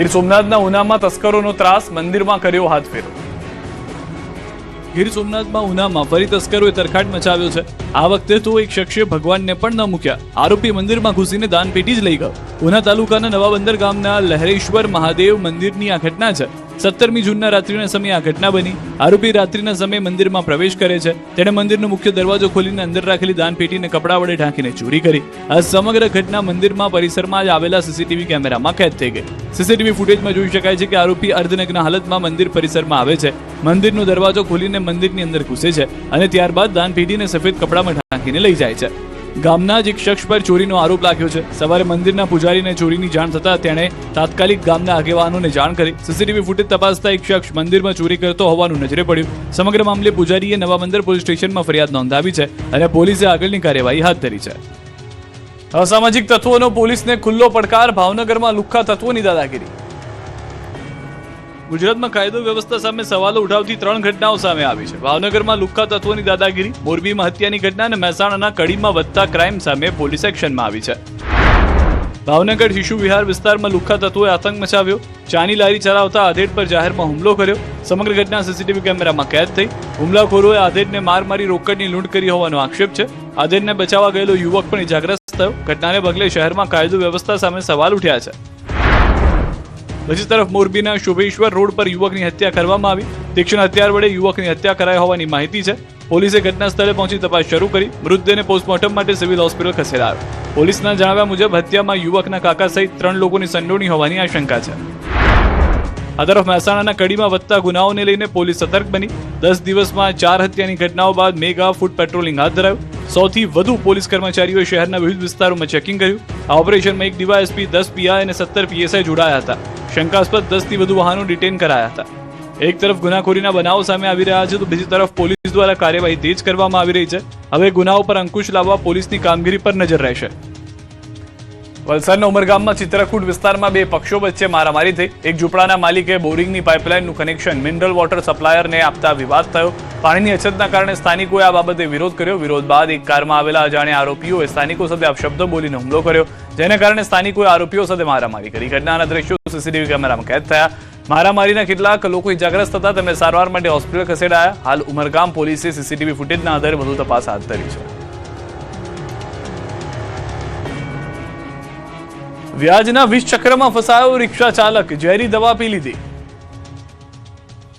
ગીર સોમનાથના ઉનામાં તસ્કરોનો ત્રાસ, મંદિરમાં કર્યો હાથફેરો. ગીર સોમનાથમાં ઉનામાં ફરી તસ્કરોએ તરખાટ મચાવ્યો છે. આ વખતે તો એક શખ્સે ભગવાનને પણ ન મૂક્યા. આરોપી મંદિરમાં ઘૂસીને દાનપેટી જ લઈ ગયો. ઉના તાલુકાના નવા બંદર ગામના લહેરેશ્વર મહાદેવ મંદિરની આ ઘટના છે. 17મી જૂનના રાત્રિના સમયે આ ઘટના બની. આરોપી રાત્રિના સમયે મંદિરમાં પ્રવેશ કરે છે. તેણે મંદિરનો મુખ્ય દરવાજો ખોલીને અંદર રાખેલી દાનપેટીને કપડા વડે ઢાંકીને ચોરી કરી. આ સમગ્ર ઘટના મંદિરમાં પરિસરમાં જ આવેલા સીસીટીવી કેમેરામાં કેદ થઈ ગઈ. સીસીટીવી ફૂટેજમાં જોઈ શકાય છે કે આરોપી અર્ધનગ્ન હાલતમાં મંદિર પરિસરમાં આવે છે. મંદિરનો દરવાજો ખોલીને મંદિરની અંદર ઘૂસે છે અને ત્યારબાદ દાનપેટીને સફેદ કપડામાં ઢાંકીને લઈ જાય છે. ગામના જ એક શખ્સ પર ચોરીનો આરોપ લાગ્યો છે. સવારે મંદિરના પૂજારીને ચોરીની જાણ થતા તેણે તાત્કાલિક ગામના આગેવાનોને જાણ કરી. સીસીટીવી ફૂટેજ તપાસતા એક શખ્સ મંદિરમાં ચોરી કરતો હોવાનું નજરે પડ્યું. સમગ્ર મામલે પૂજારીએ નવા બંદર પોલીસ સ્ટેશનમાં ફરિયાદ નોંધાવી છે અને પોલીસે આગળની કાર્યવાહી હાથ ધરી છે. અસામાજિક તત્વોનો પોલીસને ખુલ્લો પડકાર, ભાવનગરમાં લુખ્ખા તત્વોની દાદાગીરી. ગુજરાતમાં કાયદો વ્યવસ્થા સામે સવાલો ઉઠાવતી 3 ઘટનાઓ સામે આવી છે. ભાવનગરમાં લુખ્ખા તત્વોની દાદાગીરી, મોરબીમાં હત્યાની ઘટના અને મહેસાણાના કડીમાં વધતા ક્રાઇમ સામે પોલીસ એક્શનમાં આવી છે. ભાવનગર શિશુ વિહાર વિસ્તારમાં લુખ્ખા તત્વોએ આતંક મચાવ્યો. ચાની લારી ચલાવતા આધેડ પર જાહેરમાં હુમલો કર્યો. સમગ્ર ઘટના સીસીટીવી કેમેરામાં કેદ થઈ. હુમલાખોરોએ આધેડને માર મારી રોકડની લૂંટ કરી હોવાનો આક્ષેપ છે. આધેડને બચાવવા ગયેલો યુવક પણ ઇજાગ્રસ્ત થયો. ઘટનાને પગલે શહેરમાં કાયદો વ્યવસ્થા સામે સવાલ ઉઠ્યા છે. બીજી તરફ મોરબીના શોભેશ્વર રોડ પર યુવકની હત્યા કરવામાં આવી. તીક્ષ્ણ હથિયાર વડે યુવકની હત્યા કરાઈ હોવાની માહિતી છે. પોલીસે ઘટના સ્થળે પહોંચી તપાસ શરૂ કરી. મૃતદેહને પોસ્ટમોર્ટમ માટે સિવિલ હોસ્પિટલ ખસેડાયો. પોલીસના જણાવ્યા મુજબ હત્યામાં યુવકના કાકા સહિત 3 લોકોની સંડોવણી હોવાની આશંકા છે. આ તરફ મહેસાણાના કડીમાં વધતા ગુનાઓને લઈને પોલીસ સતર્ક બની. 10 દિવસમાં 4 હત્યાની ઘટનાઓ બાદ મેગા ફૂડ પેટ્રોલિંગ હાથ ધરાયું. 100થી વધુ પોલીસ કર્મચારીઓએ શહેરના વિવિધ વિસ્તારોમાં ચેકિંગ કર્યું. આ ઓપરેશનમાં 1 ડીવાયએસપી, 10 પીઆઈ અને 17 પીએસઆઈ જોડાયા હતા. શંકાસ્પદ 10થી વધુ વાહનો ડિટેન કરાયા હતા. એક તરફ ગુનાખોરીના બનાવો સામે આવી રહ્યા છે તો બીજી તરફ પોલીસ દ્વારા કાર્યવાહી તેજ કરવામાં આવી રહી છે. હવે ગુનાઓ પર અંકુશ લાવવા પોલીસની કામગીરી પર નજર રહેશે. વલસાડના ઉમરગામમાં ચિત્રકૂટ વિસ્તારમાં 2 પક્ષો વચ્ચે મારામારી થઈ. એક ઝૂંપડાના માલિકે બોરિંગની પાઇપલાઇનનું કનેક્શન મિનરલ વોટર સપ્લાયરને આપતા વિવાદ થયો. પાણીની અછતના કારણે સ્થાનિકોએ આ બાબતે વિરોધ કર્યો. વિરોધ બાદ એક કારમાં આવેલા અજાણ્યા આરોપીઓએ સ્થાનિકો સાથે અપશબ્દો બોલીને હુમલો કર્યો, જેને કારણે સ્થાનિકોએ આરોપીઓ સાથે મારામારી કરી. ઘટનાના દ્રશ્યો સીસીટીવી કેમેરામાં કેદ થયા. મારામારીના કેટલાક લોકો ઇજાગ્રસ્ત હતા, તેમને સારવાર માટે હોસ્પિટલ ખસેડાયા. હાલ ઉમરગામ પોલીસે સીસીટીવી ફૂટેજના આધારે વધુ તપાસ હાથ ધરી છે. વ્યાજના 20 ચક્રમાં ફસાયો રિક્ષા ચાલક, ઝેરી દવા પી લીધી.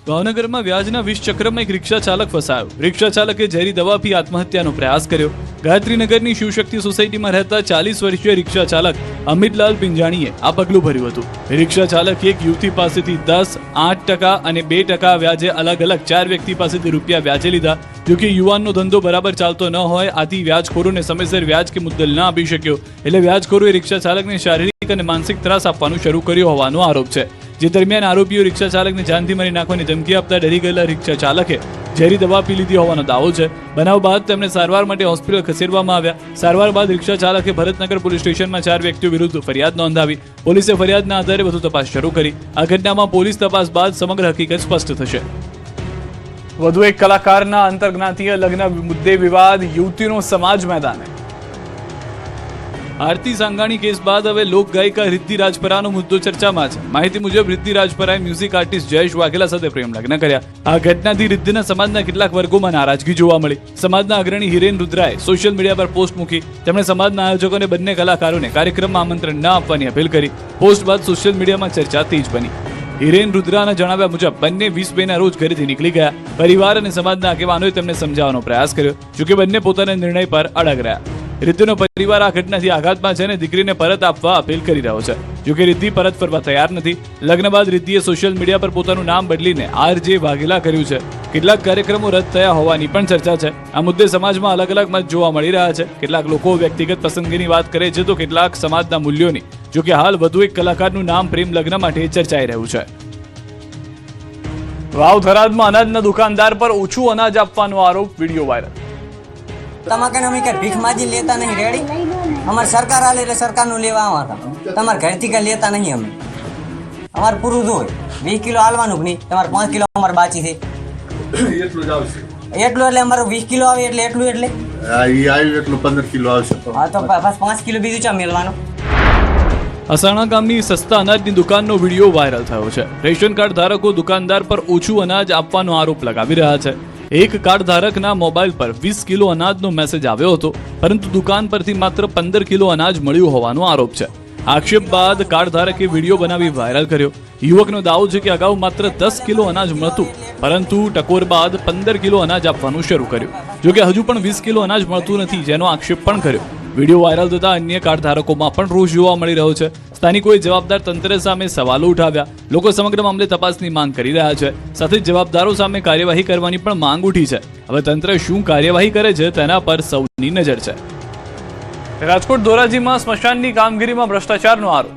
ભાવનગરમાં વ્યાજના 20 ચક્રમાં એક રિક્ષા ચાલક ફસાયો. રિક્ષા ચાલકે ઝેરી દવા પી આત્મહત્યાનો પ્રયાસ કર્યો. ગાયત્રીનગરની શિવશક્તિ સોસાયટીમાં રહેતા 40 વર્ષીય રિક્ષા ચાલક અમિતલાલ પિંજાણીએ આ પગલું ભર્યું હતું. રિક્ષા ચાલકે એક યુવતી પાસેથી 10, 8% અને 2% વ્યાજે અલગ અલગ 4 વ્યક્તિ પાસેથી રૂપિયા વ્યાજે લીધા. જોકે યુવાનનો ધંધો બરાબર ચાલતો ન હોય, આથી વ્યાજખોરોને સમયસર વ્યાજ કે મુદ્દલ ન આપી શક્યો. એટલે વ્યાજખોરોએ રિક્ષા ચાલકને શારીરિક અને માનસિક ત્રાસ આપવાનું શરૂ કર્યો હોવાનો આરોપ છે. જે દરમિયાન આરોપીઓ રિક્ષા ચાલકને જાનથી મારી નાખવાની ધમકી આપતા ડરી ગયેલા રિક્ષા ચાલકે ઝેરી દવા પી લીધી હોવાનો દાવો છે. બનાવ બાદ તેમને સારવાર માટે હોસ્પિટલ ખસેડવામાં આવ્યા. સારવાર બાદ રિક્ષા ચાલકે ભરતનગર પોલીસ સ્ટેશનમાં 4 વ્યક્તિઓ વિરુદ્ધ ફરિયાદ નોંધાવી. પોલીસે ફરિયાદના આધારે વધુ તપાસ શરૂ કરી. આ ઘટનામાં પોલીસ તપાસ બાદ સમગ્ર હકીકત સ્પષ્ટ થશે. વધુ એક કલાકારના આંતરજ્ઞાતીય લગ્ન મુદ્દે વિવાદ, યુવતીનો સમાજ મેદાને. આરતી સાંગાણી કેસ બાદ હવે લોક ગાયિકા રિદ્ધિ રાજપરાનો મુદ્દો ચર્ચામાં છે. માહિતી મુજબ રિદ્ધિ રાજપરાએ મ્યુઝિક આર્ટિસ્ટ જયેશ વાઘેલા સાથે પ્રેમ લગ્ન કર્યા. આ ઘટનાથી રિદ્ધિના સમાજના કેટલાક વર્ગોમાં નારાજગી જોવા મળી. સમાજના અગ્રણી હિરેન રુદ્રાએ સોશિયલ મીડિયા પર પોસ્ટ મૂકી. તેમણે સમાજના આયોજકોને બંને કલાકારોને કાર્યક્રમમાં આમંત્રણ ન આપવાની અપીલ કરી. પોસ્ટ બાદ સોશિયલ મીડિયામાં ચર્ચા તેજ બની. હિરેન રુદ્રાના જણાવ્યા મુજબ બંને 20 મેના રોજ ઘરેથી નીકળી ગયા. પરિવાર અને સમાજના આગેવાનોએ તેમને સમજાવવાનો પ્રયાસ કર્યો, જોકે બંને પોતાના નિર્ણય પર અડગ રહ્યા. રિદ્ધિનો પરિવાર આ ઘટનાથી આઘાતમાં છે અને દીકરીને પરત આપવા અપીલ કરી રહ્યો છે. જોકે રિદ્ધિ પરત ફરવા તૈયાર નથી. લગ્ન બાદ રિદ્ધિએ સોશિયલ મીડિયા પર પોતાનું નામ બદલીને આરજે વાઘેલા કર્યું છે. કેટલાક કાર્યક્રમો રદ થયા હોવાની પણ ચર્ચા છે. આ મુદ્દે સમાજમાં અલગ અલગ મત જોવા મળી રહ્યા છે. કેટલાક લોકો વ્યક્તિગત પસંદગીની વાત કરે છે તો કેટલાક સમાજના મૂલ્યોની. જોકે હાલ વધુ એક કલાકારનું નામ પ્રેમ લગ્ન માટે ચર્ચાઈ રહ્યું છે. વાવ થરાદમાં અનાજના દુકાનદાર પર ઓછું અનાજ આપવાનો આરોપ, વિડીયો વાયરલ. તમારે અમે કઈ ભીખ માજી લેતા નહીં, રેડી? અમારે સરકાર આલે એટલે સરકારનું લેવા આવતા. તમારે ઘરથી કઈ લેતા નહીં. અમે અમારે પૂરું જ હોય. 20 કિલો હાલવાનું નહીં, તમારે 5 કિલો અમારે બાચી થઈ એટલું જ આવશે. એટલું એટલે અમારું 20 કિલો આવે એટલે એટલું એટલે એટલું 15 કિલો આવશે. હા તો બસ 5 કિલો બીજું ચા મેળવાનું. અસાણા ગામની સસ્તા અનાજની દુકાનનો વિડીયો વાયરલ થયો છે. રેશન કાર્ડ ધારકો દુકાનદાર પર ઓછું અનાજ આપવાનો આરોપ લગાવી રહ્યા છે. એક કાર્ડ ધારકના મોબાઈલ પર 20 કિલો અનાજનો મેસેજ આવ્યો હતો, પરંતુ દુકાન પરથી માત્ર 15 કિલો અનાજ મળ્યું હોવાનો આરોપ છે. આક્ષેપ બાદ કાર્ડ ધારકે વિડીયો બનાવી વાયરલ કર્યો. યુવકનો દાવો છે કે અગાઉ માત્ર 10 કિલો અનાજ મળતું, પરંતુ ટકોર બાદ 15 કિલો અનાજ આપવાનું શરૂ કર્યું. જોકે હજુ પણ 20 કિલો અનાજ મળતું નથી, જેનો આક્ષેપ પણ કર્યો. વિડીયો વાયરલ થતા અન્ય કાર્ડ ધારકોમાં પણ રોષ જોવા મળી રહ્યો છે. સ્થાનિકોએ જવાબદાર તંત્ર સામે સવાલો ઉઠાવ્યા. લોકો સમગ્ર મામલે તપાસની માંગ કરી રહ્યા છે. સાથે જ જવાબદારો સામે કાર્યવાહી કરવાની પણ માંગ ઉઠી છે. હવે તંત્ર શું કાર્યવાહી કરે છે તેના પર સૌની નજર છે. રાજકોટ ધોરાજીમાં સ્મશાનની કામગીરીમાં ભ્રષ્ટાચારનો આરોપ.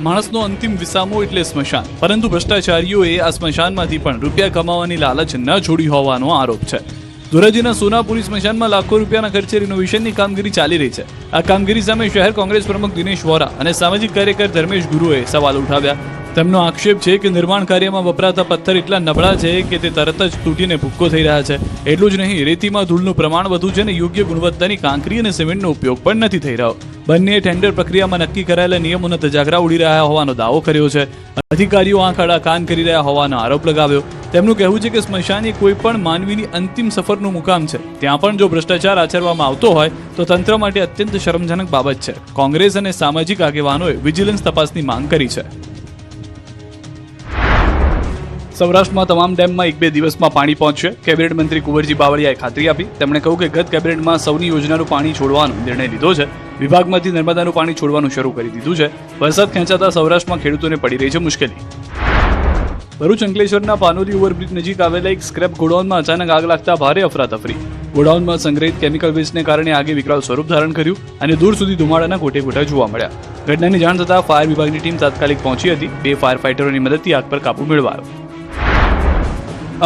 માણસનો અંતિમ વિસામો એટલે સ્મશાન, પરંતુ ભ્રષ્ટાચારીઓએ આ સ્મશાનમાંથી પણ રૂપિયા કમાવાની લાલચ ન છોડી હોવાનો આરોપ છે. ધોરાજીના સોનાપુરી સ્મશાનમાં લાખો રૂપિયાના ખર્ચે રિનોવેશનની કામગીરી ચાલી રહી છે. આ કામગીરી સામે શહેર કોંગ્રેસ પ્રમુખ દિનેશ વોરા અને સામાજિક કાર્યકર ધર્મેશ ગુરુએ સવાલ ઉઠાવ્યા. તેમનો આક્ષેપ છે કે નિર્માણ કાર્યમાં વપરાતા પથ્થર એટલા નબળા છે કે તે તરત જ તૂટીને ભૂક્કો થઈ રહ્યા છે. એટલું જ નહીં, રેતીમાં ધૂળનું પ્રમાણ વધુ છે અને યોગ્ય ગુણવત્તાની કાંકરી અને સિમેન્ટનો ઉપયોગ પણ નથી થઈ રહ્યો. બંને ટેન્ડર પ્રક્રિયામાં નક્કી કરાયેલા નિયમોના ધજાગરા ઉડી રહ્યા હોવાનો દાવો કર્યો છે. અધિકારીઓ આંખ આડા કાન કરી રહ્યા હોવાનો આરોપ લગાવ્યો. તેમનું કહેવું છે કે સ્મશાન એ કોઈ પણ માનવીની અંતિમ સફરનું મુકામ છે. ત્યાં પણ જો ભ્રષ્ટાચાર આચરવામાં આવતો હોય તો તંત્ર માટે અત્યંત શરમજનક બાબત છે. કોંગ્રેસ અને સામાજિક આગેવાનોએ વિજિલન્સ તપાસની માંગ કરી છે. સૌરાષ્ટ્રમાં તમામ ડેમમાં 1-2 દિવસમાં પાણી પહોંચશે. કેબિનેટ મંત્રી કુંવરજી બાવળિયાએ ખાતરી આપી. તેમણે કહ્યું કે ગત કેબિનેટમાં સૌની યોજનાનું પાણી છોડવાનો નિર્ણય લીધો છે. વિભાગમાંથી નર્મદાનું પાણી છોડવાનું શરૂ કરી દીધું છે. વરસાદ ખેંચાતા સૌરાષ્ટ્રમાં ખેડૂતોને પડી રહી છે મુશ્કેલી. ભરૂચ અંકલેશ્વરના પાનોલી ઓવરબ્રિજ નજીક આવેલા એક સ્ક્રેપ ગોડાઉનમાં અચાનક આગ લાગતા ભારે અફરાતફરી. ગોડાઉનમાં સંગ્રહિત કેમિકલ વેસ્ટને કારણે આગે વિકરાળ સ્વરૂપ ધારણ કર્યું અને દૂર સુધી ધુમાડાના ગોટે-ગોટા જોવા મળ્યા. ઘટનાની જાણ થતાં ફાયર વિભાગની ટીમ તાત્કાલિક પહોંચી હતી. 2 ફાયર ફાઇટરોની મદદથી આગ પર કાબુ મેળવાયો.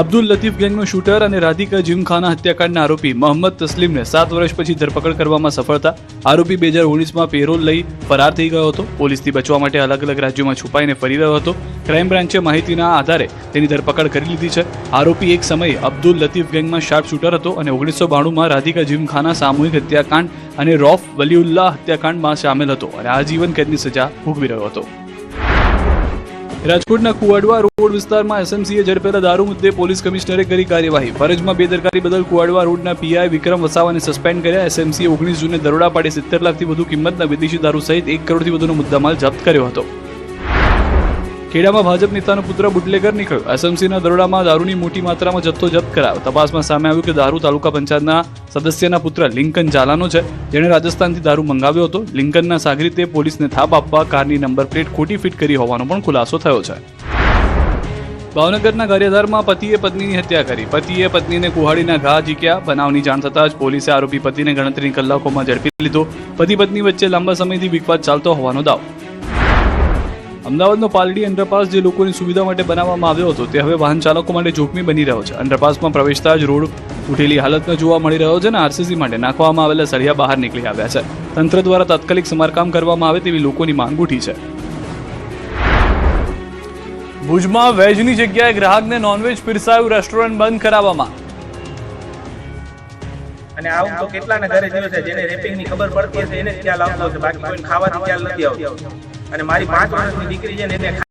અબ્દુલ લતીફ ગેંગનો શૂટર અને રાધિકા જીમખાના હત્યાકાંડના આરોપી મોહમ્મદ તસ્લીમને 7 વર્ષ પછી ધરપકડ કરવામાં સફળતા. આરોપી 2019માં પેરોલ લઈ ફરાર થઈ ગયો હતો. પોલીસથી બચવા માટે અલગ અલગ રાજ્યોમાં છુપાઈને ફરી રહ્યો હતો. ક્રાઇમ બ્રાન્ચે માહિતીના આધારે તેની ધરપકડ કરી લીધી છે. આરોપી એક સમયે અબ્દુલ લતીફ ગેંગમાં શાર્પ શૂટર હતો અને 1992માં રાધિકા જીમખાના સામૂહિક હત્યાકાંડ અને રૌફ વલીઉલ્લાહ હત્યાકાંડમાં સામેલ હતો અને આજીવન કેદની સજા ભોગવી રહ્યો હતો. રાજકોટના કુવાડવા રોડ વિસ્તારમાં એસએમસીએ ઝડપેલા દારૂ મુદ્દે પોલીસ કમિશનરે કરી કાર્યવાહી. ફરજમાં બેદરકારી બદલ કુવાડવા રોડના પીઆઈ વિક્રમ વસાવાને સસ્પેન્ડ કર્યા. એસએમસીએ 19 જૂને દરોડા પાડી 70 લાખથી વધુ કિંમતના વિદેશી દારૂ સહિત 1 કરોડથી વધુનો મુદ્દામાલ જપ્ત કર્યો હતો. ખેડામાં ભાજપ નેતાનો પુત્ર બુટલેગર નીકળ્યો. એસએમસીના દરોડામાં દારૂની મોટી માત્રામાં જથ્થો જપ્ત કરાયો. તપાસમાં સામે આવ્યું કે દારૂ તાલુકા પંચાયતના સદસ્યના પુત્ર લિંકન ઝાલાનો છે, જેણે રાજસ્થાનથી દારૂ મંગાવ્યો હતો. લિંકનના સાગરીતે પોલીસને થાપ આપવા કારની નંબર પ્લેટ ખોટી ફિટ કરી હોવાનો પણ ખુલાસો થયો છે. ભાવનગરના ગારિયાધારમાં પતિએ પત્નીની હત્યા કરી. પતિએ પત્નીને કુહાડીના ઘા ઝીક્યા. બનાવની જાણ થતાં જ પોલીસે આરોપી પતિને ગણતરીની કલાકોમાં ઝડપી લીધો. પતિ પત્ની વચ્ચે લાંબા સમયથી વિવાદ ચાલતો હોવાનો દાવો. અમદાવાદનો પાલડી અંડરપાસ જે લોકોની સુવિધા માટે બનાવવામાં આવ્યો હતો, તે હવે વાહન ચાલકો માટે જોખમી બની રહ્યો છે. અંડરપાસમાં પ્રવેશતા જ રોડ તૂટેલી હાલતમાં જોવા મળી રહ્યો છે અને આરસીસી માટે નાખવામાં આવેલા સળિયા બહાર નીકળી આવ્યા છે. તંત્ર દ્વારા તાત્કાલિક સમારકામ કરવામાં આવે તેવી લોકોની માંગ ઉઠી છે. ભુજમાં વેજની જગ્યાએ ગ્રાહકને નોનવેજ પીરસાયું. રેસ્ટોરન્ટ બંધ કરાવવામાં. અને આવું તો કેટલાના ઘરે થયું છે જેને રેપિંગની ખબર પડતી હશે એને જ ખ્યાલ આવતો હશે, બાકી કોઈ ખાવાથી ખ્યાલ નથી આવતો. અને મારી 5 વર્ષની દીકરી છે ને એને